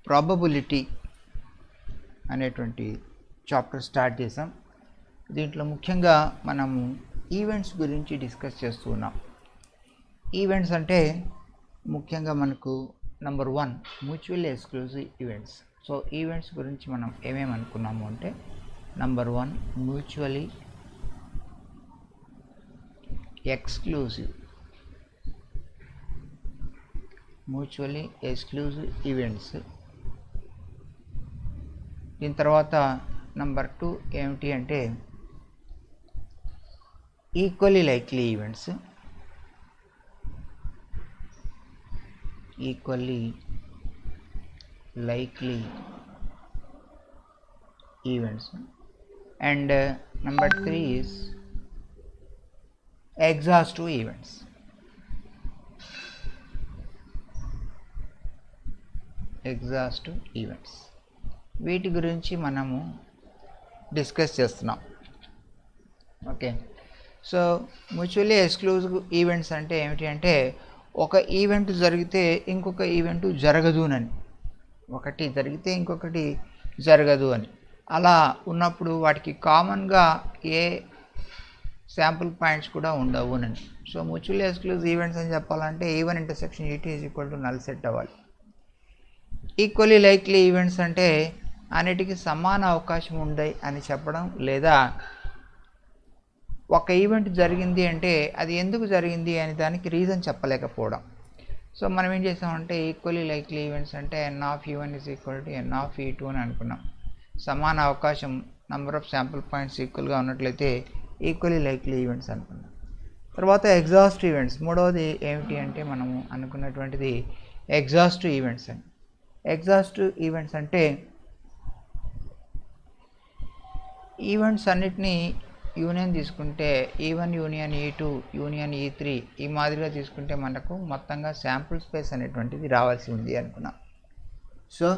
Probability అనేటువంటి chapter start చేసాం. దీంట్లో ముఖ్యంగా మనము ఈవెంట్స్ గురించి డిస్కస్ చేస్తూ ఉన్నాం. ఈవెంట్స్ అంటే ముఖ్యంగా మనకు number 1 mutually exclusive events. So events గురించి మనం ఏమేమి అనుకున్నాము అంటే నంబర్ 1 మ్యూచువల్లీ ఎక్స్క్లూజివ్ ఈవెంట్స్. దీని తర్వాత నంబర్ 2 ఏమిటి అంటే equally likely events. And number 3 is exhaustive events. వీటి గురించి మనము డిస్కస్ చేస్తున్నాం. Okay, so mutually exclusive events అంటే ఏమిటి అంటే ఒక ఈవెంట్ జరిగితే ఇంకొక ఈవెంట్ జరగదునని, ఒకటి జరిగితే ఇంకొకటి జరగదు అని. అలా ఉన్నప్పుడు వాటికి కామన్గా ఏ శాంపుల్ పాయింట్స్ కూడా ఉండవునని. సో మ్యూచువల్లీ ఎక్స్క్లూజివ్ ఈవెంట్స్ అని చెప్పాలంటే ఈవెన్ ఇంటర్సెక్షన్ ఈటీ is equal to null set అవ్వాలి. ఈక్వల్లీ లైక్లీ ఈవెంట్స్ అంటే అన్నిటికీ సమాన అవకాశం ఉంది అని చెప్పడం, లేదా ఒక ఈవెంట్ జరిగింది అంటే అది ఎందుకు జరిగింది అని దానికి రీజన్ చెప్పలేకపోవడం. సో మనం ఏం చేసామంటే ఈక్వల్లీ లైక్లీ ఈవెంట్స్ అంటే n(u1) = n(e2) అని అనుకున్నాం. సమాన అవకాశం నెంబర్ ఆఫ్ శాంపుల్ పాయింట్స్ ఈక్వల్గా ఉన్నట్లయితే ఈక్వల్లీ లైక్లీ ఈవెంట్స్ అనుకున్నాం. తర్వాత ఎగ్జాస్టివ్ ఈవెంట్స్, మూడవది ఏమిటి అంటే మనము అనుకున్నటువంటిది ఎగ్జాస్టివ్ ఈవెంట్స్ అని. ఎగ్జాస్టివ్ ఈవెంట్స్ అంటే ఈవెంట్స్ అన్నిటినీ యూనియన్ తీసుకుంటే E1 union E2 union E3 ఈ మాదిరిగా తీసుకుంటే మనకు మొత్తంగా శాంపుల్ స్పేస్ అనేటువంటిది రావాల్సి ఉంది అనుకున్నాం. సో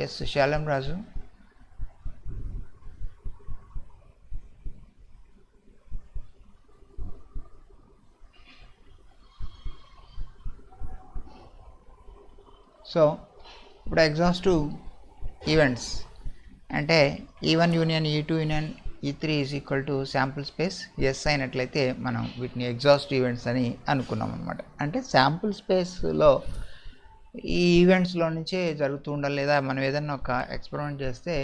ఎస్ శాలం రాజు, సో ఇప్పుడు ఎగ్జాస్టివ్ ఈవెంట్స్ అంటే E1 union E2 union E3 is equal to sample space S అయినట్లయితే మనం వీటిని ఎగ్జాస్టివ్ ఈవెంట్స్ అని అనుకున్నాం అనమాట. అంటే శాంపుల్ స్పేస్లో ఈ ఈవెంట్స్లో నుంచే జరుగుతూ ఉండాలి, లేదా మనం ఏదన్నా ఒక ఎక్స్పెరిమెంట్ చేస్తే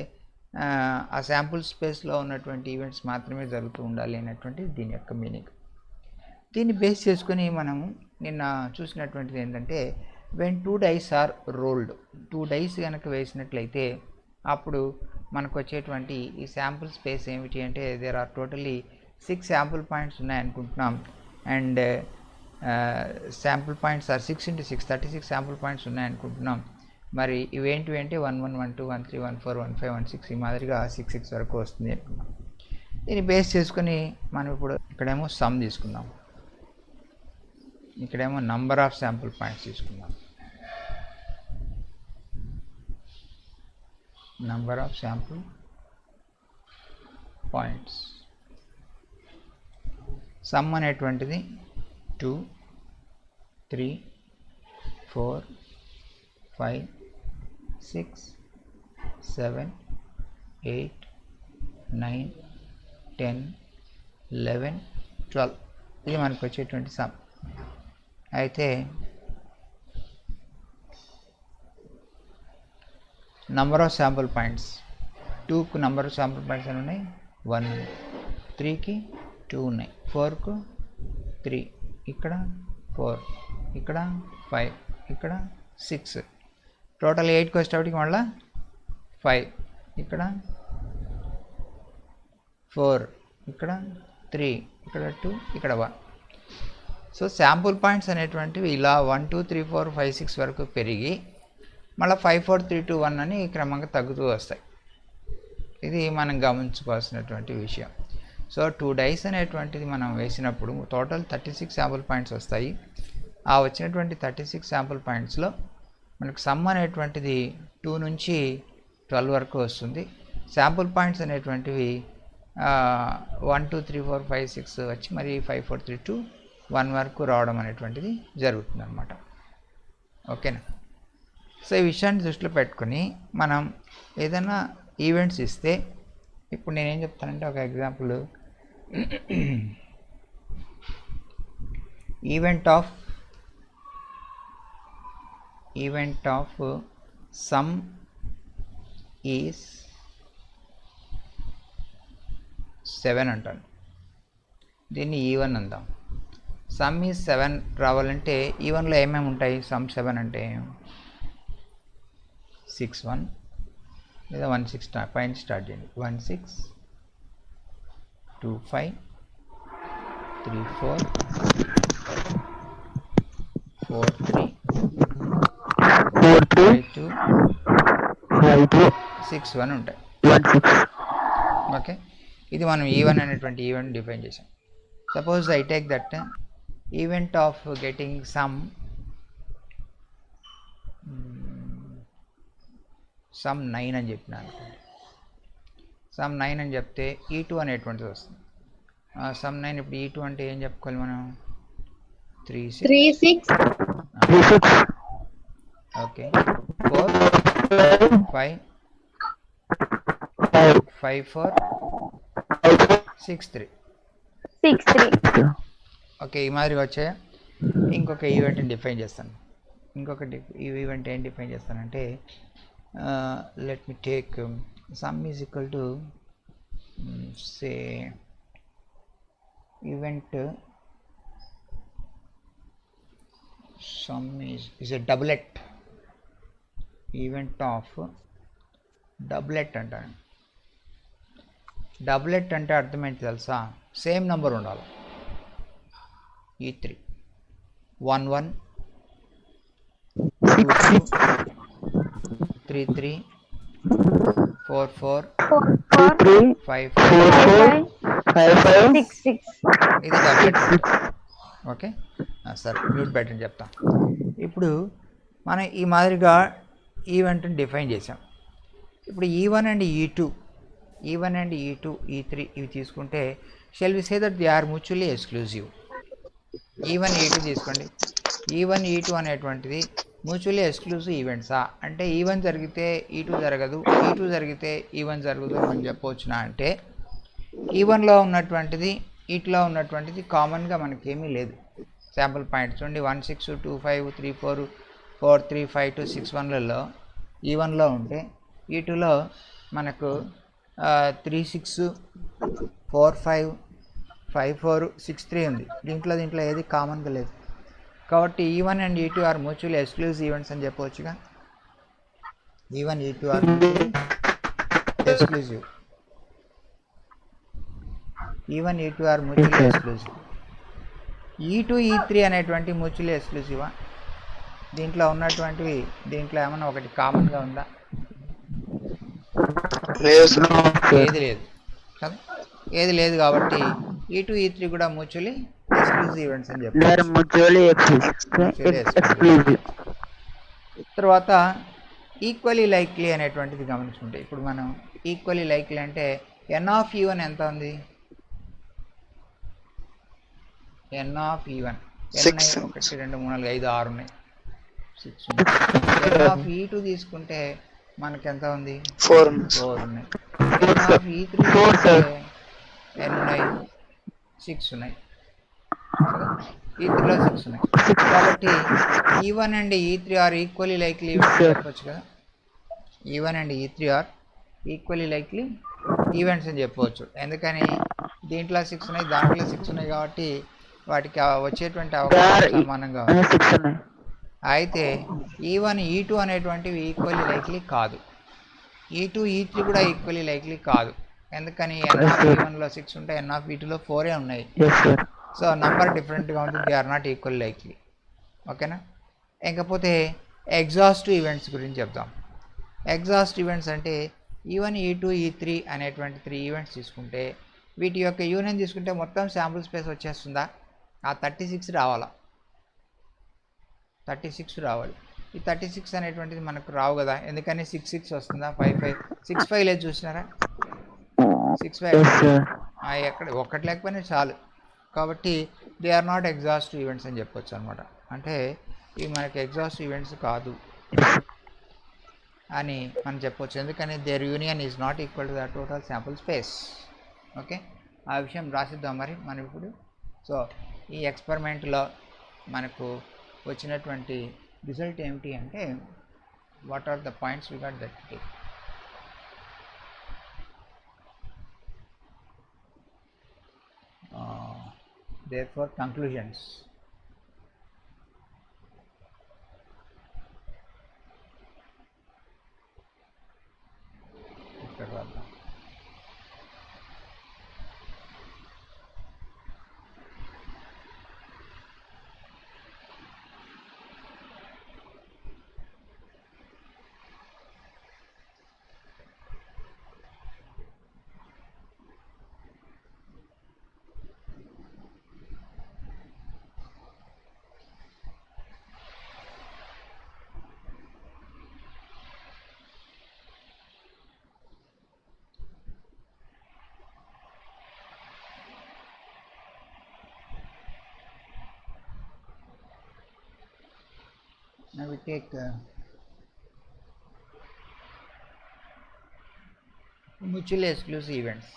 ఆ శాంపుల్ స్పేస్లో ఉన్నటువంటి ఈవెంట్స్ మాత్రమే జరుగుతూ ఉండాలి అనేటువంటి దీని యొక్క మీనింగ్. దీన్ని బేస్ చేసుకుని మనము నిన్న చూసినటువంటిది ఏంటంటే when 2 dice are rolled, 2 dice కనుక వేసినట్లయితే అప్పుడు మనకు వచ్చేటువంటి ఈ శాంపుల్ స్పేస్ ఏమిటి అంటే there are totally 6 sample points ఉన్నాయనుకుంటున్నాం. And sample points are 6 × 6 36 sample points ఉన్నాయనుకుంటున్నాం. మరి ఇవేంటివి అంటే 1 1 1 2 1 3 1 4 1 5 1 6 ఈ మాదిరిగా 6 6 వరకు వస్తుంది అనుకున్నాం. దీన్ని బేస్ చేసుకుని మనం ఇప్పుడు ఇక్కడేమో సమ్ తీసుకుందాం, ఇక్కడేమో నంబర్ ఆఫ్ శాంపుల్ పాయింట్స్ తీసుకుందాం. Number of sample points some అనేటువంటిది 2 3 4 5 6 7 8 9 10 11 12 ఇది మనకు వచ్చేటువంటి సమ్. అయితే నంబర్ ఆఫ్ శాంపుల్ పాయింట్స్ 2కు నంబర్ ఆఫ్ శాంపుల్ పాయింట్స్ అని ఉన్నాయి 1, 3కి 2 ఉన్నాయి, 4కు 3, ఇక్కడ 4, ఇక్కడ 5, ఇక్కడ 6, టోటల్ 8కి వచ్చేటప్పటికి మళ్ళీ 5, ఇక్కడ 4, ఇక్కడ 3, ఇక్కడ 2, ఇక్కడ 1. సో శాంపుల్ పాయింట్స్ అనేటువంటివి ఇలా 1 2 3 4 5 6 వరకు పెరిగి మళ్ళీ 5 4 3 2 1 అని క్రమంగా తగ్గుతూ వస్తాయి. ఇది మనం గమనించుకోవాల్సినటువంటి విషయం. సో 2 డైస్ అనేటువంటిది మనం వేసినప్పుడు టోటల్ 36 శాంపుల్ పాయింట్స్ వస్తాయి. ఆ వచ్చినటువంటి 36 శాంపుల్ పాయింట్స్లో మనకు సమ్ అనేటువంటిది 2 నుంచి 12 వరకు వస్తుంది. శాంపుల్ పాయింట్స్ అనేటువంటివి 1 2 3 4 5 6 వచ్చి మరి 5 4 3 2 1 వరకు రావడం అనేటువంటిది జరుగుతుంది అనమాట. ఓకేనా. సో ఈ విషయాన్ని దృష్టిలో పెట్టుకుని మనం ఏదైనా ఈవెంట్స్ ఇస్తే, ఇప్పుడు నేనేం చెప్తానంటే ఒక example, event of some is 7 అంటాను. దీన్ని ఈవెన్ అందాం. సమ్ ఈజ్ 7 రావాలంటే ఈవెన్లో ఏమేమి ఉంటాయి? సమ్ 7 అంటే 6 1 లేదా 1 6 పైన స్టార్ట్ చేయండి. 1 6 2 5 3 4 4 3 5 2 6 1 ఉంటాయి. ఓకే, ఇది మనం ఈవెన్ అనేటువంటి ఈవెంట్ డిఫైన్ చేసాం. Suppose I take that event of getting some 9 అని చెప్పినాను. సమ్ 9 అని చెప్తే E2 అనేటువంటిది వస్తుంది. సమ్ 9 ఇప్పుడు E2 అంటే ఏం చెప్పుకోవాలి మనం? 3 6. ఓకే, 4 5 5 4 6 3. ఓకే, ఈ మాదిరి వచ్చాయా? ఇంకొక ఈవెంట్ని డిఫైన్ చేస్తాను. ఇంకొకటి ఈ ఈవెంట్ ఏం డిఫైన్ చేస్తానంటే, let me take some is equal to say event some is a doublet. Event of doublet అంటాను. డబులెట్ అంటే అర్థమైంది తెలుసా? సేమ్ నెంబర్ ఉండాలి. E3 1 1 2 2 3 3 4 4 5 5 ఇది డబులెట్. ఓకే, సరే మ్యూట్ పెట్టని చెప్తాం. ఇప్పుడు మనం ఈ మాదిరిగా ఈవెంట్ని డిఫైన్ చేసాం. ఇప్పుడు E1 అండ్ E2 E3 ఇవి తీసుకుంటే shall we say that they are mutually exclusive. E1 E2 తీసుకోండి. E1 E2 అనేటువంటిది మ్యూచువల్లీ ఎక్స్క్లూజివ్ ఈవెంట్సా అంటే E1 జరిగితే E2 జరగదు, E2 జరిగితే E1 జరగదు అని చెప్పవచ్చునా అంటే E1లో ఉన్నటువంటిది E2లో ఉన్నటువంటిది కామన్గా మనకేమీ లేదు. శాంపుల్ పాయింట్ చూడండి, 1 6 2 5 3 4 4 3 5 2 6 1లలో E1లో ఉంటే E2లో మనకు 3 6 4 5 5 4 6 3 ఉంది. దీంట్లో ఏది కామన్గా లేదు. కాబట్టి E1 and E2 are mutually exclusive events అని చెప్పవచ్చుగా. E1 E2 are exclusive. E1 E2 are mutually exclusive. E2 E3 అనేటువంటి మ్యూచువల్లీ ఎక్స్క్లూజివా? దీంట్లో ఉన్నటువంటివి దీంట్లో ఏమన్నా ఒకటి కామన్గా ఉందా? ఏది లేదు కదా, ఏది లేదు. కాబట్టి E2 E3 కూడా మ్యూచువల్లీ ఎక్స్క్లూజివ్ ఈవెంట్స్ అని చెప్పారు. తర్వాత ఈక్వల్లీ లైక్లీ అనేటువంటిది గమనించుకుంటే, ఇప్పుడు మనం ఈక్వల్లీ లైక్లీ అంటే N ఆఫ్ E1 ఎంత ఉంది? N ఆఫ్ E1 1 2 3 4 5 6 ఉన్నాయి, 6 ఉన్నాయి. N ఆఫ్ E2 తీసుకుంటే మనకి ఎంత ఉంది? 4 ఉన్నాయి. N ఆఫ్ E3 తీసుకుంటే ఎన్ని ఉన్నాయి? 6 ఉన్నాయి. E3లో 6 ఉన్నాయి. కాబట్టి E1 and E3 are equally likely events చెప్పవచ్చు కదా. E1 and E3 are equally likely events అని చెప్పవచ్చు. ఎందుకని దీంట్లో 6 ఉన్నాయి, దాంట్లో 6 ఉన్నాయి. కాబట్టి వాటికి వచ్చేటువంటి అవకాశం సమానంగా ఉంది. అయితే E1 E2 అనేటువంటివి ఈక్వల్లీ లైక్లీ కాదు. E2 E3 కూడా ఈక్వల్లీ లైక్లీ కాదు. ఎందుకని N ఆఫ్ E1లో 6 ఉంటాయి, N ఆఫ్ E2లో 4 ఉన్నాయి. సో నంబర్ డిఫరెంట్గా ఉంటుంది. They are not equal likely. ఓకేనా. ఇంకపోతే ఎగ్జాస్టివ్ ఈవెంట్స్ గురించి చెప్దాం. ఎగ్జాస్టివ్ ఈవెంట్స్ అంటే E1 E2 E3 అనేటువంటి 3 ఈవెంట్స్ తీసుకుంటే వీటి యొక్క యూనియన్ తీసుకుంటే మొత్తం శాంపుల్ స్పేస్ వచ్చేస్తుందా? ఆ 36 రావాలా, 36 రావాలి. ఈ 36 అనేటువంటిది మనకు రావు కదా. ఎందుకని 6 6 వస్తుందా? 5 5 6 5 లేదు చూసినారా? 6 5 ఎక్కడ ఒక్కటి లేకపోయినా చాలు. కాబట్టి they are not exhaustive events అని చెప్పొచ్చు అనమాట. అంటే ఇవి మనకి ఎగ్జాస్టివ్ ఈవెంట్స్ కాదు అని మనం చెప్పొచ్చు. ఎందుకని their union is not equal to the total sample space. Okay, ఆ విషయం రాసిద్దాం మరి మనం ఇప్పుడు. సో ఈ ఎక్స్పెరిమెంట్లో మనకు వచ్చినటువంటి రిజల్ట్ ఏమిటి అంటే, what are the points we got that day. Therefore conclusions. Now we take mutually exclusive events.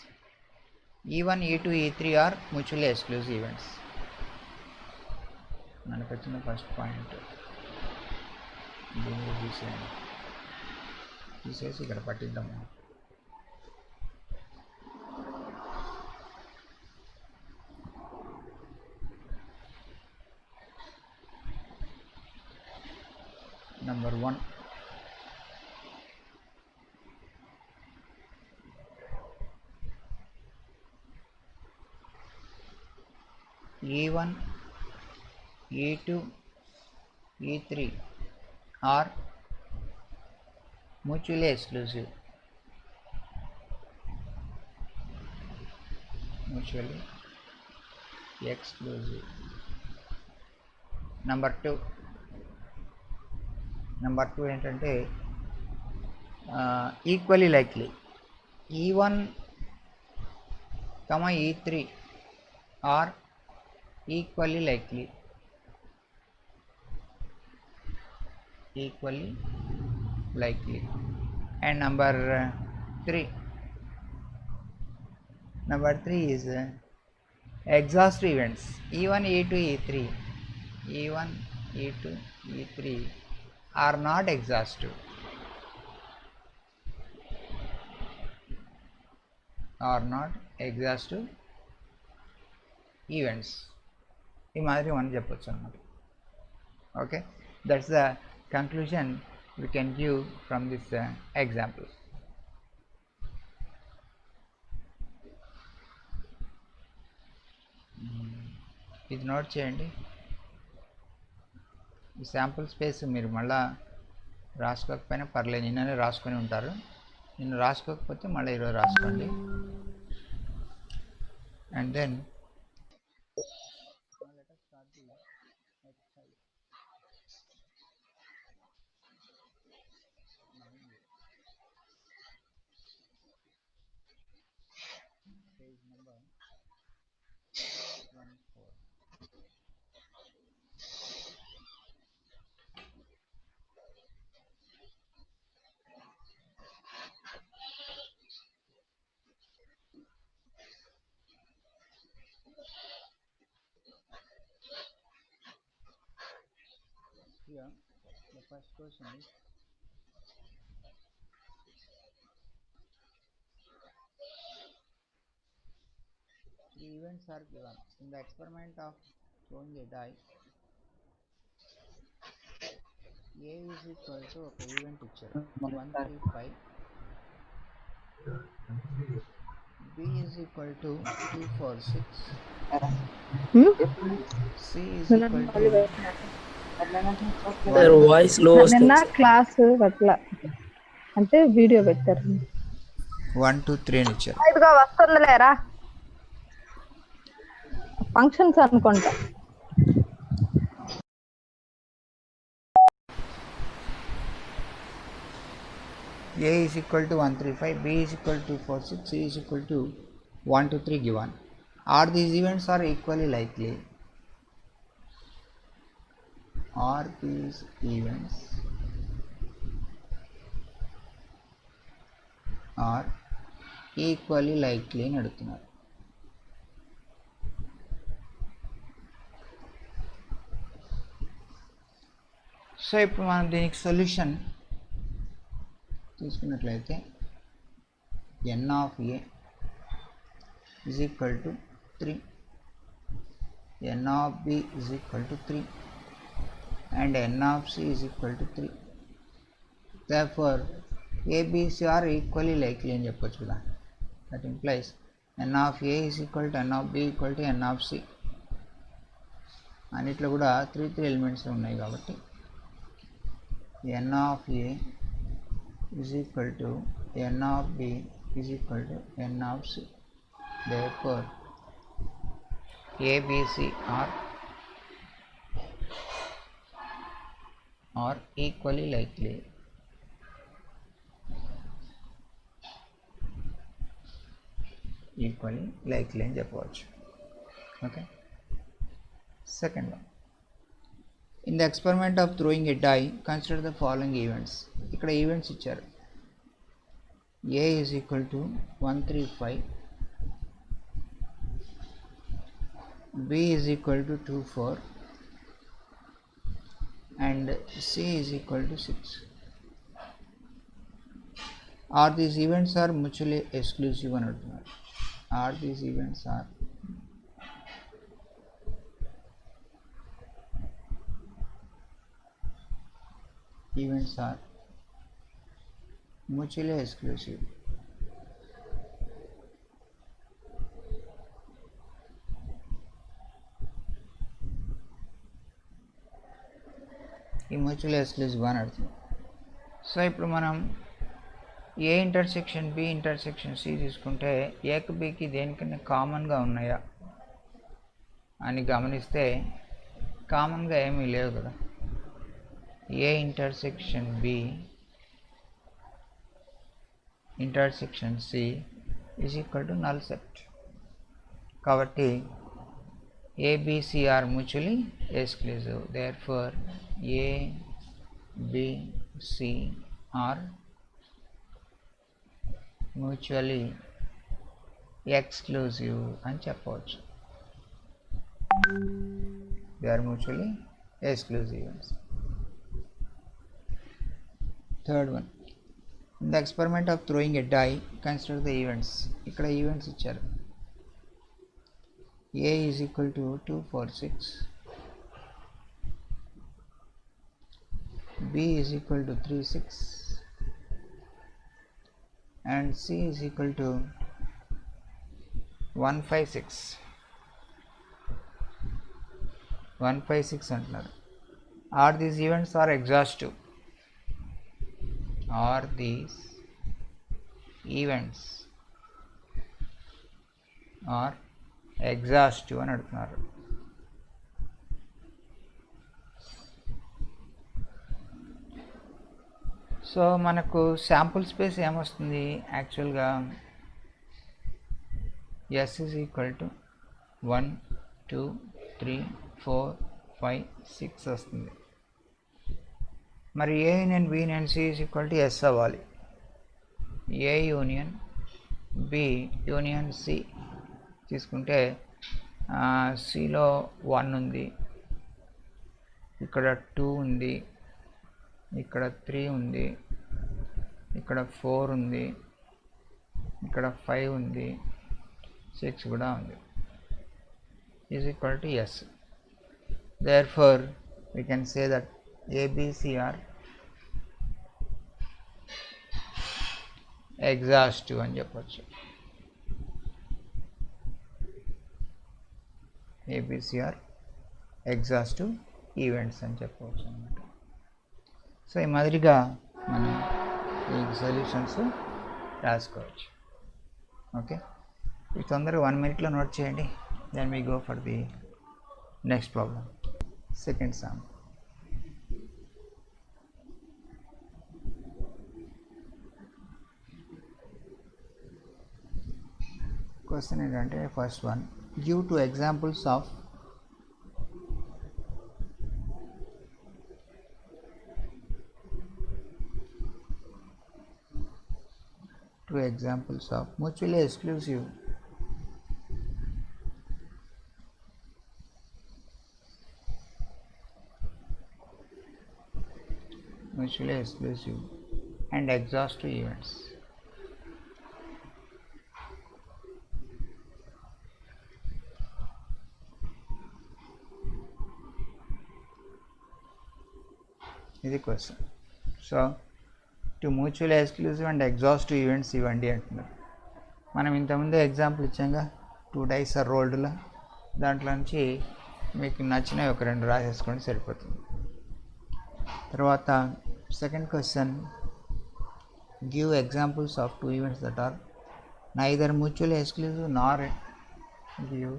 E1, E2, E3 are mutually exclusive events. మనకు వచ్చిన ఫస్ట్ పాయింట్ దీన్ని తీసేసి ఇక్కడ పట్టిద్దాము. Number 1, E1, E2, E3 are mutually exclusive. Mutually exclusive. Number 2 ఏంటంటే equally likely. E1, E3 are equally likely. And number 3 is exhaustive events. E1, E2, E3 are not exhaustive. Events. ఈ మాదిరి మనం చెప్పొచ్చు అన్నమాట. Okay, that's the conclusion we can give from this example. ఇది note చేయండి. ఈ sample space మీరు మళ్ళీ రాసుకోకపోయినా పర్లేదు, నిన్ననే రాసుకొని ఉంటారు. నిన్న రాసుకోకపోతే మళ్ళీ ఈరోజు రాసుకోండి. And then page number 14. Here the first question is, three events are given in the experiment of throwing a die. A is equal to ఒక ఈవెంట్ ఇచ్చారు 135, B is equal to 246, C is equal to voice లో నిన్న class అట్లా అంటే video పెట్టారు. 1, 2, 3 అని ఇచ్చారు. ఇదిగో వస్తుందిలేరా, ఫంక్షన్స్ అనుకుంటా. A is equal to 135, B is equal to 246, C is equal to 1, 2, 3 given. Are these events are equally likely? Are these events are equally likely అని అడుగుతున్నారు. సో ఇప్పుడు మనం దీనికి సొల్యూషన్ తీసుకున్నట్లయితే n of a is equal to 3, n of b is equal to 3 and n of c is equal to 3. Therefore a, b, c are equally likely అని చెప్పొచ్చు కదా. That implies n of a is equal to n of b equal to n of c. అన్నిట్లో కూడా 3 elements ఉన్నాయి కాబట్టి n of a is equal to n of b is equal to n of c. Therefore a, b, c are equally likely. అని చెప్పవచ్చు. Okay. Second one, in the experiment of throwing a die consider the following events. ఇక్కడ events ఇచ్చారు. a is equal to 135, b is equal to 24 and c is equal to 6. Are these events are mutually exclusive అని అంటున్నారు. Are these events are mutually exclusive. ఈ mutual exclusive అని అర్థం. So ఇప్పుడు మనం A intersection B intersection C తీసుకుంటే ఏకి బికి దేనికన్నా కామన్గా ఉన్నాయా అని గమనిస్తే కామన్గా ఏమీ లేవు కదా. A intersection B intersection C is equal to null set. కాబట్టి ABC are mutually exclusive. Therefore A, B, C are mutually exclusive అని చెప్పవచ్చు. They are mutually exclusive. Third one, in the experiment of throwing a die consider the events. ఇక్కడ events ఇచ్చారు. a is equal to 246, b is equal to 36 and c is equal to 156 అంటున్నారు. Are these events are exhaustive? Are these events are exhaustive అని అడుగుతున్నారు. So మనకు sample space ఏమొస్తుంది యాక్చువల్గా yes is equal to 1 2 3 4 5 6 వస్తుంది. మరి A union B union C is equal to S అవ్వాలి. A union B union C తీసుకుంటే సిలో 1 ఉంది, ఇక్కడ 2 ఉంది, ఇక్కడ 3 ఉంది, ఇక్కడ 4 ఉంది, ఇక్కడ 5 ఉంది, 6 కూడా ఉంది. Is equal to S. Therefore we can say that ABC are exhaustive అని చెప్పచ్చు. ABC are exhaustive ఈవెంట్స్ అని చెప్పవచ్చు అన్నమాట. సో ఈ మాదిరిగా మనం ఈ సొల్యూషన్స్ రాసుకోవచ్చు. ఓకే, ఇది తొందరగా 1 minute నోట్ చేయండి. Then we go for the next problem, second sum. Question ఏంటంటే first one, give two examples of mutually exclusive and exhaustive events. ఇది question. So two mutually exclusive and exhaustive events ఇవ్వండి అంటున్నారు. మనం ఇంతకుముందే example ఇచ్చాంగా, 2 dice are రోల్డ్లో, దాంట్లో నుంచి మీకు నచ్చినవి ఒక 2 రాసేసుకోండి సరిపోతుంది. తర్వాత second question, give examples of 2 events that are neither mutually exclusive nor give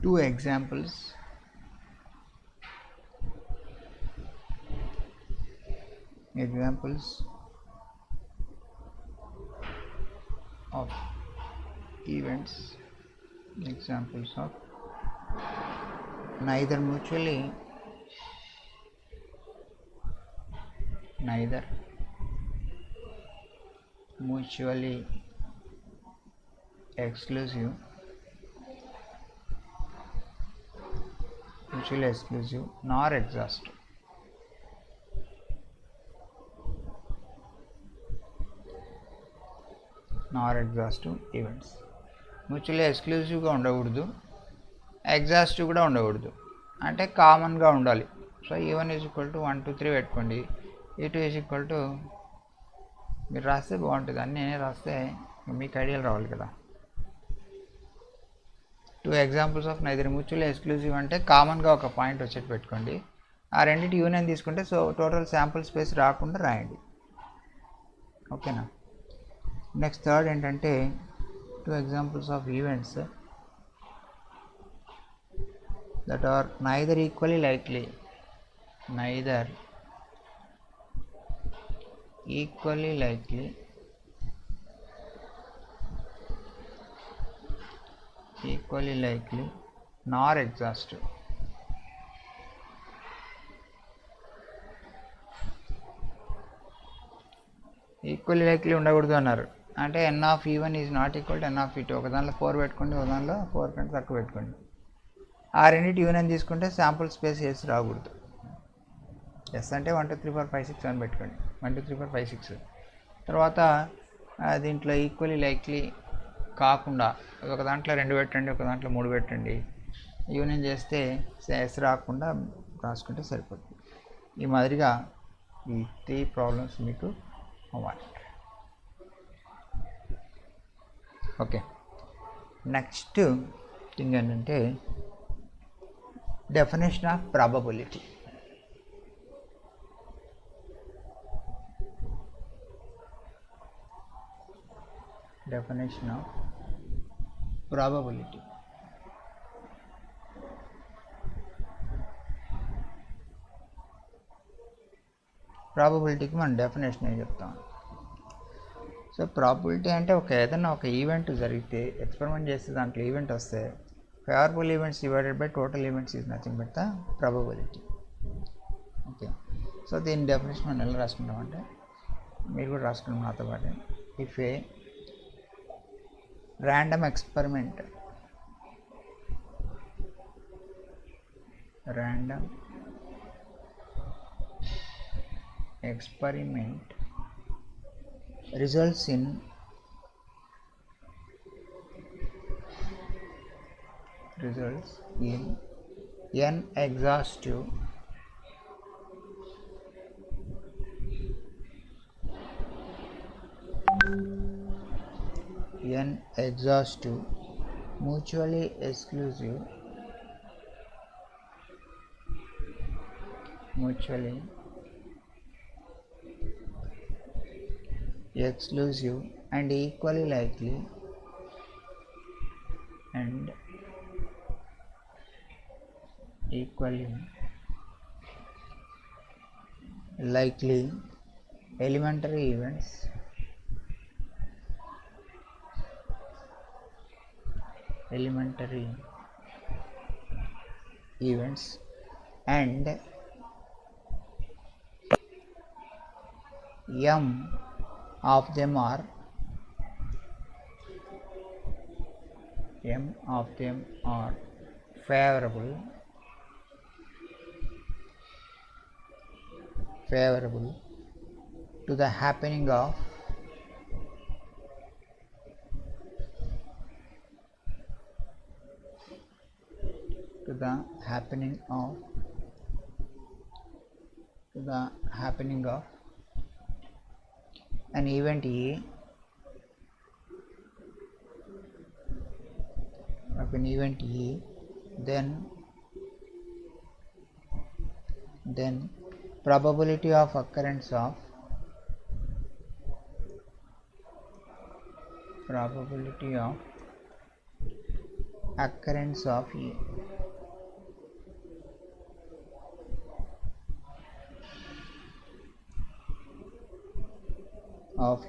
2 examples of events, examples of neither mutually exclusive nor exhaustive. Events mutually ఎక్స్క్లూజివ్గా ఉండకూడదు, ఎగ్జాస్టివ్ కూడా ఉండకూడదు, అంటే కామన్గా ఉండాలి. సో E1 = 1 2 3 పెట్టుకోండి, E2 = మీరు రాస్తే బాగుంటుంది, అన్నీ నేనే రాస్తే మీకు ఐడియాలు రావాలి కదా. 2 examples of neither mutually exclusive అంటే కామన్గా ఒక పాయింట్ వచ్చేట్టు పెట్టుకోండి. ఆ రెండింటి యూనియన్ తీసుకుంటే సో టోటల్ శాంపుల్ స్పేస్ రాకుండా రాయండి. ఓకేనా. నెక్స్ట్ థర్డ్ ఏంటంటే 2 examples of events that are neither equally likely nor exhaustive. Equally likely ఉండకూడదు అన్నారు అంటే n of E1 is not equal to n of E2. ఒక దాంట్లో 4 పెట్టుకోండి, ఒక దాంట్లో 4 కంటే తక్కువ పెట్టుకోండి. ఆ రెండింటి యూనియన్ తీసుకుంటే శాంపుల్ స్పేస్ ఎస్ రాకూడదు. ఎస్ అంటే 1 2 3 4 5 6 7 పెట్టుకోండి, 1 2 3 4 5 6. తర్వాత దీంట్లో ఈక్వల్లీ లైక్లీ కాకుండా ఒక దాంట్లో 2 పెట్టండి, ఒక దాంట్లో 3 పెట్టండి. యూనియన్ చేస్తే ఎస్ రాకుండా రాసుకుంటే సరిపోతుంది. ఈ మాదిరిగా ఈ 3 ప్రాబ్లమ్స్ మీకు అవ్వాలి. ఓకే. నెక్స్ట్ థింగ్ ఏంటంటే డెఫినేషన్ ఆఫ్ ప్రాబబిలిటీ. ప్రాబబిలిటీకి మనం డెఫినేషన్ ఏం చెప్తాం. సో ప్రాబబిలిటీ అంటే ఏదైనా ఒక ఈవెంట్ జరిగితే, ఎక్స్పెరిమెంట్ చేస్తే దాంట్లో ఈవెంట్ వస్తే, favourable events divided by total events is nothing but the probability. Okay. So దీని డెఫినేషన్ మనం ఎలా రాసుకుంటామంటే, మీరు కూడా రాసుకున్నాం నాతో పాటు. If A random experiment results in n exhaustive mutually exclusive and equally likely elementary events elementary events, and m of them are favorable to the happening of an event E then probability of occurrence of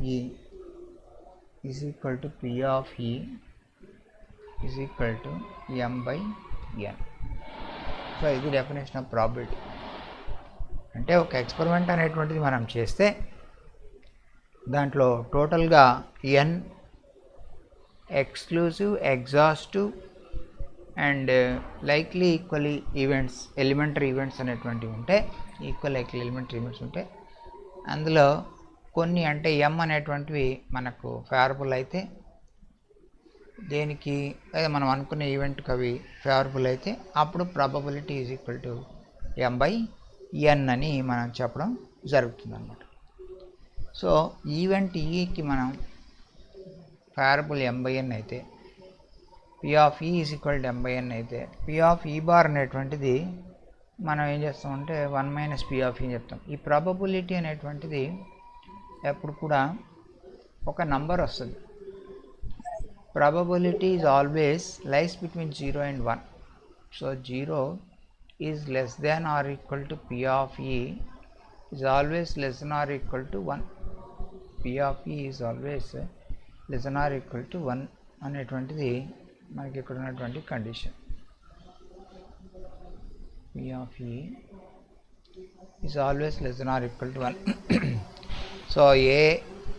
E is equal to P of E is equal to m by n. So ఇది definition of probability. అంటే ఒక experiment అనేటువంటిది మనం చేస్తే దాంట్లో టోటల్గా n exclusive, exhaustive and likely equally events, elementary events అనేటువంటివి ఉంటే, లైక్లీ ఎలిమెంటరీ ఈవెంట్స్ ఉంటే అందులో కొన్ని అంటే m అనేటువంటివి మనకు ఫేవరబుల్ అయితే, దేనికి అదే మనం అనుకునే ఈవెంట్కి అవి ఫేవరబుల్ అయితే అప్పుడు probability is equal to m by n అని మనం చెప్పడం జరుగుతుంది అన్నమాట. సో ఈవెంట్ ఈకి మనం ఫేవరబుల్ m బై n అయితే, P of E is equal to m by n అయితే, P ఆఫ్ E బార్ అనేటువంటిది మనం ఏం చేస్తామంటే 1 మైనస్ P ఆఫ్ E చెప్తాం. ఈ ప్రాబబిలిటీ అనేటువంటిది ఎప్పుడు కూడా ఒక నంబర్ వస్తుంది. Probability is always lies between 0 and 1. So 0 is less than or equal to P of E is always less than or equal to 1. P of E is always less than or equal to 1 అనేటువంటిది మనకి ఇక్కడ ఉన్నటువంటి condition. P of E is always less than or equal to 1. So ఏ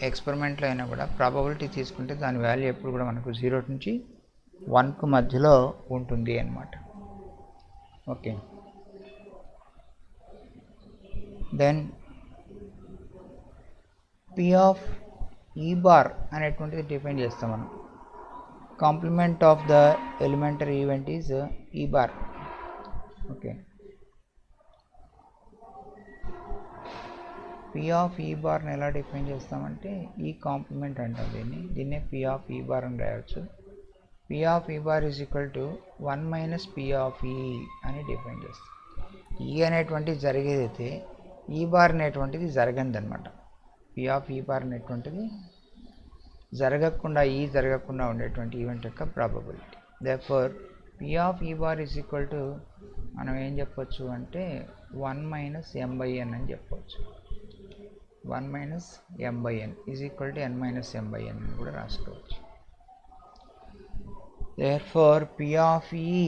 ఎక్స్పెరిమెంట్లో అయినా కూడా probability తీసుకుంటే దాని value ఎప్పుడు కూడా మనకు 0 నుంచి 1కు మధ్యలో ఉంటుంది అన్నమాట. Okay, then P of E bar అనేటువంటిది డిఫైన్ చేస్తాం మనం. Complement of the elementary event is E bar. Okay, P of E బార్ని ఎలా డిఫైన్ చేస్తామంటే ఈ కాంప్లిమెంట్ అంటాం దీన్నే P ఆఫ్ E బార్ అని రాయవచ్చు. P of E bar is equal to 1 minus P of E అని డిఫైన్ చేస్తాం. E అనేటువంటిది జరిగేదైతే E బార్ అనేటువంటిది జరగనిదన్నమాట. P ఆఫ్ E బార్ అనేటువంటిది జరగకుండా ఉండేటువంటి ఈవెంట్ యొక్క probability. Therefore P of E bar is equal to మనం ఏం చెప్పొచ్చు అంటే 1 మైనస్ m బై n అని చెప్పవచ్చు. 1 minus m by n is equal to n minus m by n అని కూడా రాసుకోవచ్చు. Therefore P of E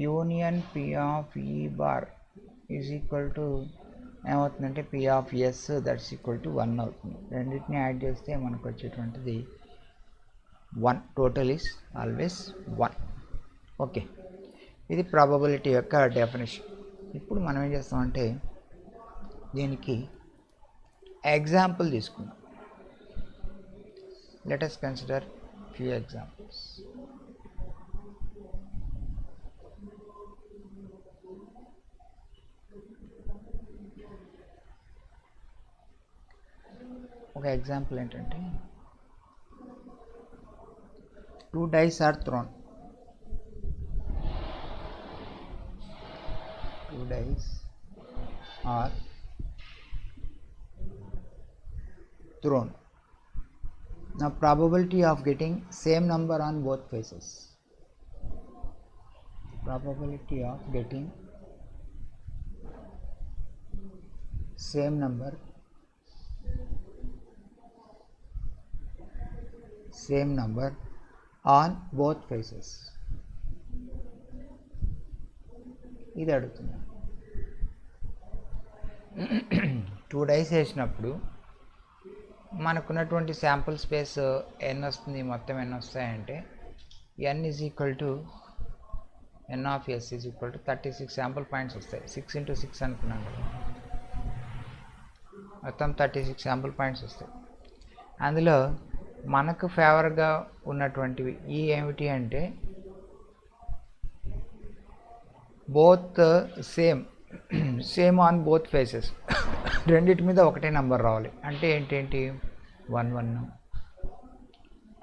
union P of E bar is equal to ఏమవుతుందంటే P of S that's equal to 1 అవుతుంది. రెండింటిని add చేస్తే మనకు వచ్చేటువంటిది 1. Total is always 1. Okay, ఇది probability యొక్క డెఫినేషన్. ఇప్పుడు మనం ఏం చేస్తామంటే దీనికి ఎగ్జాంపుల్ తీసుకుందాం. Let us consider few examples. ఒక ఎగ్జాంపుల్ ఏంటంటే 2 dice are thrown. 2 dice are thrown. Now probability of getting same number on both faces. Probability of getting same number same number on both faces. ఇది అడుగుతుంది. 2 dice వేసినప్పుడు మనకున్నటువంటి sample space ఎన్ని వస్తుంది, మొత్తం ఎన్ని వస్తాయంటే n is equal to n of s is equal to 36 sample points వస్తాయి. 6 ఇంటూ 6 అనుకున్నాం కదా, మొత్తం 36 శాంపుల్ పాయింట్స్ వస్తాయి. అందులో మనకు ఫేవర్గా ఉన్నటువంటివి ఈ ఏమిటి అంటే both same on both faces, రెండిటి మీద ఒకటే నెంబర్ రావాలి. అంటే ఏంటేంటి 1 1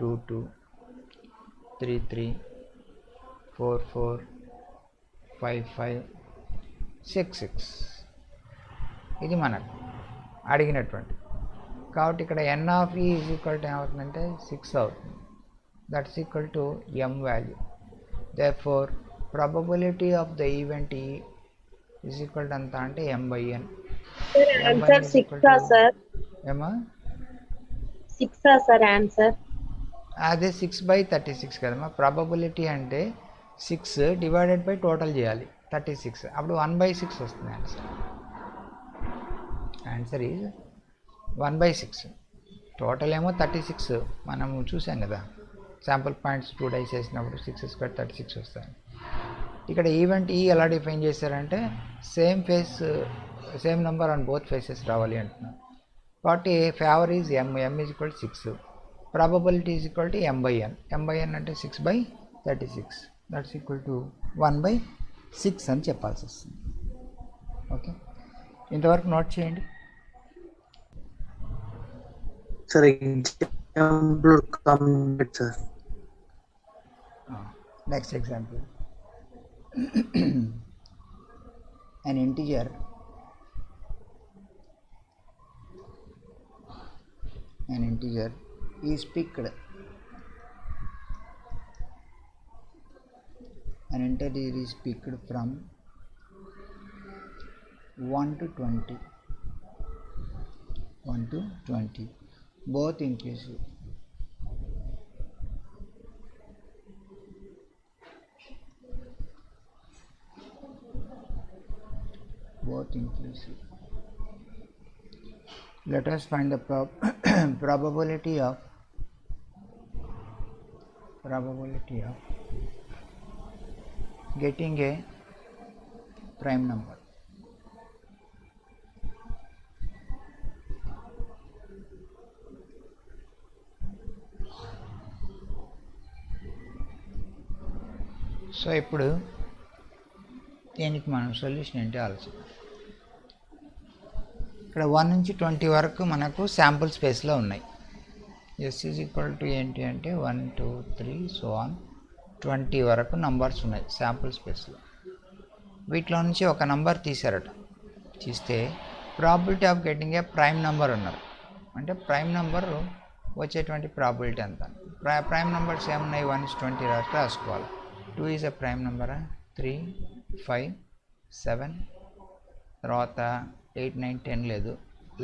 2 2 3 3 4 4 5 5 6 6. ఇది మనకు అడిగినటువంటి. కాబట్టి ఇక్కడ n of e is equal to ఏమవుతుందంటే 6 అవుతుంది. That's equal to m value. Therefore probability of the event e is equal to ఎంత అంటే m by n. Answer 6 sir. ఏమా 6 సార్ ఆన్సర్? అదే 6/36 కదమ్మా. ప్రాబబిలిటీ అంటే 6 డివైడెడ్ బై టోటల్ చేయాలి 36, అప్పుడు 1/6 వస్తుంది ఆన్సర్. Answer is 1/6. టోటల్ ఏమో 36 మనం చూసాం కదా, శాంపుల్ పాయింట్స్ 2 డైస్ వేసినప్పుడు 6 స్క్వేర్ 36 వస్తాయి. ఇక్కడ ఈవెంట్ ఈ ఎలా డిఫైన్ చేశారంటే same number on both faces రావాలి అంటున్నారు. కాబట్టి favour is m is equal to 6, probability is equal to m/n. m/n అంటే 6/36, దట్స్ ఈక్వల్ టు 1/6 అని చెప్పాల్సి వస్తుంది. ఓకే, ఇంతవరకు నోట్ చేయండి. Sir, example complete, sir. Next example. An integer is picked. An integer is picked from 1 to 20, both inclusive. Let us find the probability of getting a prime number. So ఇప్పుడు దీనికి మనం solution ఏంటి ఆలోచన. ఇక్కడ 1 నుంచి 20 వరకు మనకు శాంపుల్ స్పేస్లో ఉన్నాయి. ఎస్ ఈజ్ ఈక్వల్ టు ఏంటి అంటే 1 2 3 సో ఆన్ 20 వరకు నంబర్స్ ఉన్నాయి శాంపుల్ స్పేస్లో. వీటిలో నుంచి ఒక నంబర్ తీశారట. తీస్తే probability of getting a prime number ఉన్నారు. అంటే ప్రైమ్ నెంబర్ వచ్చేటువంటి ప్రాబిలిటీ ఎంత. ప్రైమ్ నెంబర్స్ ఏమున్నాయి, 1 నుంచి 20 వరకు రాసుకోవాలి. 2 ఈజ్ ఎ ప్రైమ్ నెంబరా, 3 5 7, తర్వాత 8 9 10 లేదు,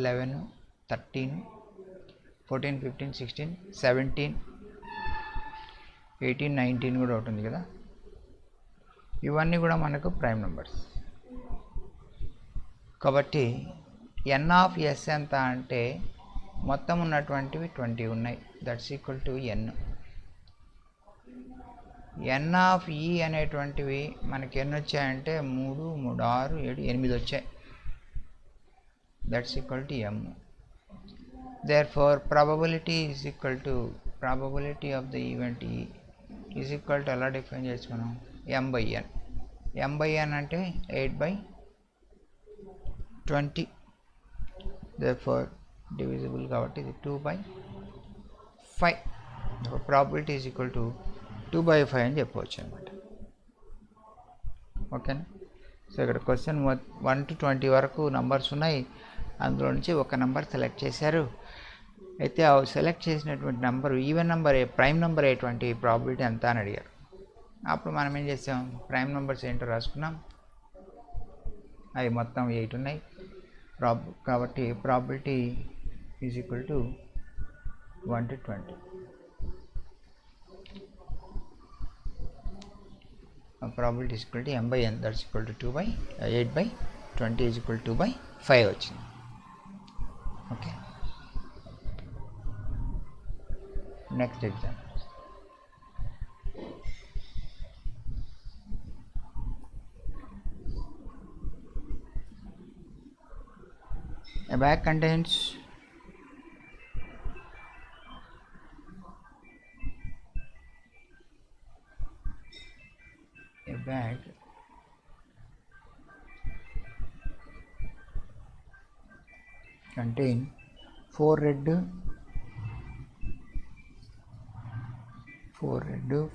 11 13 14 15 16 17 18 19 కూడా ఉంటుంది కదా. ఇవన్నీ కూడా మనకు ప్రైమ్ నెంబర్స్. కాబట్టి n ఆఫ్ s ఎంత అంటే మొత్తం ఉన్నటువంటివి 20 ఉన్నాయి, that's equal to n. n of e అనేటువంటివి మనకి ఎన్ని వచ్చాయంటే 3 3 6 7 8 వచ్చాయి, that's equal to m. Therefore probability is equal to probability of the event e is equal to ఎలా డిఫైన్ చేయొచ్చు మనం, m/n. m/n అంటే 8/20, దేర్ఫోర్ డివిజిబుల్ కాబట్టి ఇది 2/5. ప్రాబిలిటీ ఈజ్ ఈక్వల్ టు 2/5 అని చెప్పవచ్చు అనమాట. ఓకేనా. సో ఇక్కడ క్వశ్చన్ 1 to 20 వరకు నంబర్స్ ఉన్నాయి, అందులో నుంచి ఒక నెంబర్ సెలెక్ట్ చేశారు. అయితే ఆ సెలెక్ట్ చేసినటువంటి number even number prime number అయ్యేటువంటి ప్రాబిలిటీ ఎంత అని అడిగారు. అప్పుడు మనం ఏం చేసాం, ప్రైమ్ నెంబర్స్ ఏంటో రాసుకున్నాం. అవి మొత్తం 8 ఉన్నాయి కాబట్టి probability is equal to 1 to 20. probability is equal to m by n, that's equal to 2 by 8 by 20 is equal to 2 by 5 వచ్చింది. Okay, next example. A bag contains a bag contain 4 red,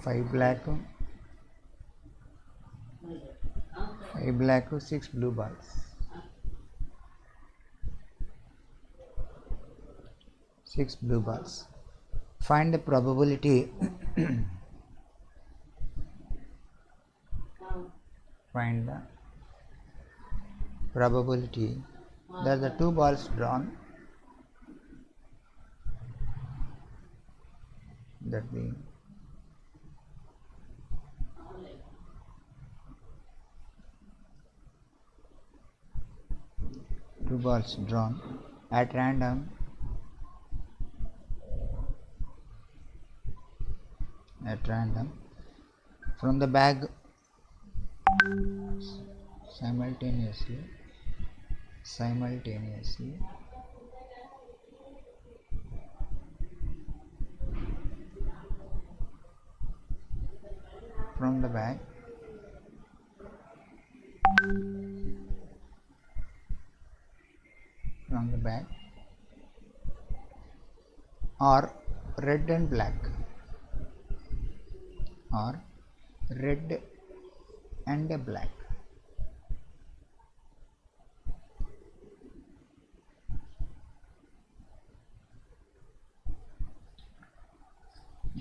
5 black, 6 blue balls. 6 blue balls. Find the probability that the 2 balls drawn, that the two balls drawn at random from the bag simultaneously from the bag are red and black,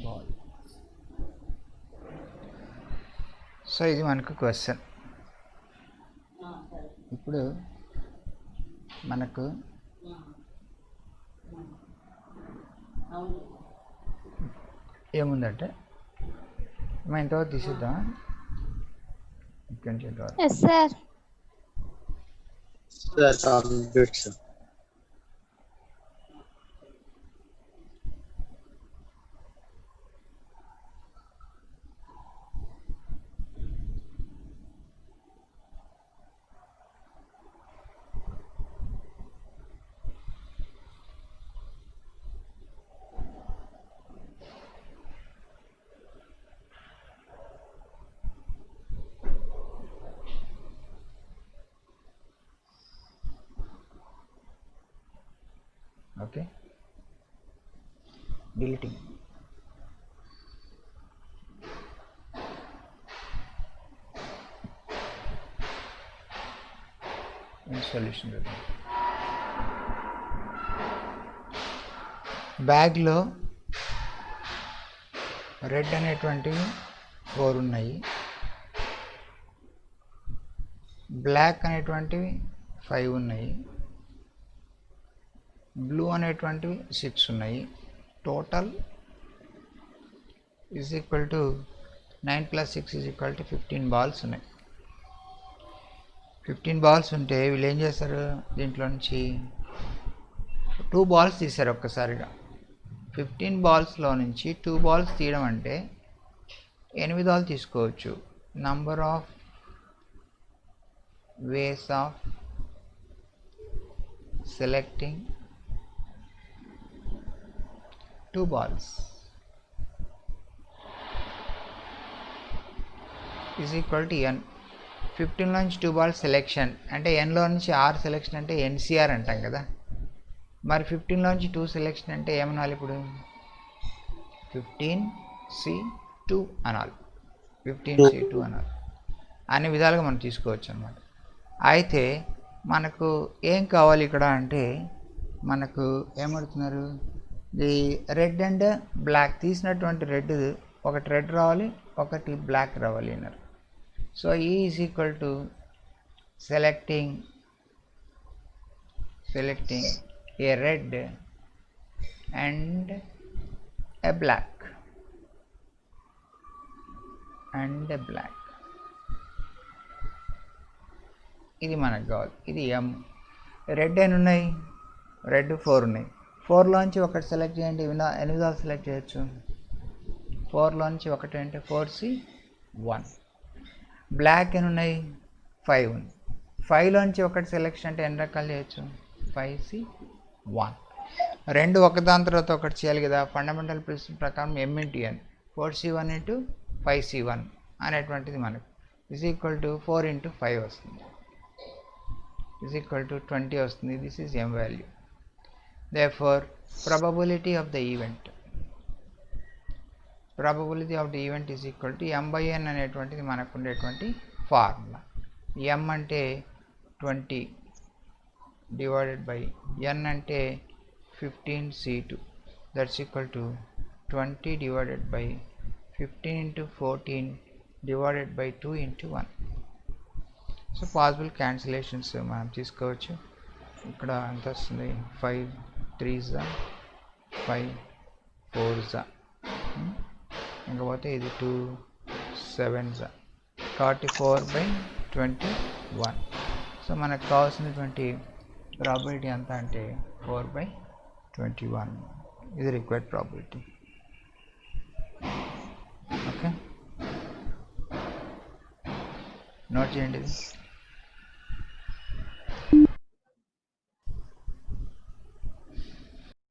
ball. So ఇది మనకు question. ఇప్పుడు మనకు ఏముందంటే మనం ఇంతవరకు తీసిద్దాం. Yes, sir. Sir, complete, sir. Okay, deleting. In solution బ్యాగ్లో red అనేటువంటివి 4 ఉన్నాయి, బ్లాక్ అనేటువంటివి 5 ఉన్నాయి, బ్లూ అనేటువంటివి 6 ఉన్నాయి. Total is equal to 9 + 6 is equal to 15 balls ఉన్నాయి. 15 బాల్స్ ఉంటే వీళ్ళు ఏం చేస్తారు, దీంట్లో నుంచి 2 బాల్స్ తీశారు ఒక్కసారిగా. 15 బాల్స్లో నుంచి 2 బాల్స్ తీయడం అంటే 8 బాల్ తీసుకోవచ్చు. Number of ways of selecting 2 balls is equal to n. 15 నుంచి 2 balls సెలెక్షన్ అంటే nలో నుంచి 6 సెలెక్షన్ అంటే NCR అంటాం కదా. మరి 15లో నుంచి 2 సెలెక్షన్ అంటే ఏమనాలి, ఇప్పుడు 15C2 అనాలి, 15C2 అనాలి. అన్ని విధాలుగా మనం తీసుకోవచ్చు అన్నమాట. అయితే మనకు ఏం కావాలి ఇక్కడ అంటే, మనకు ఏమడుతున్నారు, ది రెడ్ అండ్ బ్లాక్ తీసినటువంటి రెడ్, ఒకటి రెడ్ రావాలి, ఒకటి బ్లాక్ రావాలి అన్నారు. So E is equal to selecting a red and a black ఇది మనకు కావాలి. ఇది ఎం. రెడ్ ఎన్ని ఉన్నాయి? రెడ్ 4 ఉన్నాయి. 4లోంచి ఒకటి సెలెక్ట్ చేయండి. ఎన్ని విధాలు సెలెక్ట్ చేయొచ్చు? 4లోంచి ఒకటి అంటే 4C 1. బ్లాక్ ఎన్ని ఉన్నాయి? 5 ఉంది. 5లోంచి ఒకటి సెలెక్షన్ అంటే ఎన్ని రకాలు చేయొచ్చు? 5C 1. రెండు ఒకదాని తర్వాత ఒకటి చేయాలి కదా. ఫండమెంటల్ ప్రిన్సిపల్ ప్రకారం m into n 4C1 into 5C1 అనేటువంటిది మనకు ఈజ్ ఈక్వల్ టు 4 ఇంటూ 5 వస్తుంది, ఈజ్ ఈక్వల్ టు 20 వస్తుంది. This is m value. Therefore probability of the event is equal to m/n అనేటువంటిది మనకు ఉండేటువంటి ఫార్ములా. m అంటే 20 డివైడెడ్ బై n అంటే 15C2, that's equal to 20 divided by 15 into 14 divided by 2 into 1. So possible cancellations మనం తీసుకోవచ్చు. ఇక్కడ ఎంత వస్తుంది? 5 3s 5 4s, ఇంకపోతే ఇది 2 7s 44/21. సో మనకు కావాల్సినటువంటి ప్రాబిలిటీ ఎంత అంటే 4/21. ఇది రిక్వైర్డ్ ప్రాబిలిటీ. ఓకే, నోట్ చేయండి ఇది.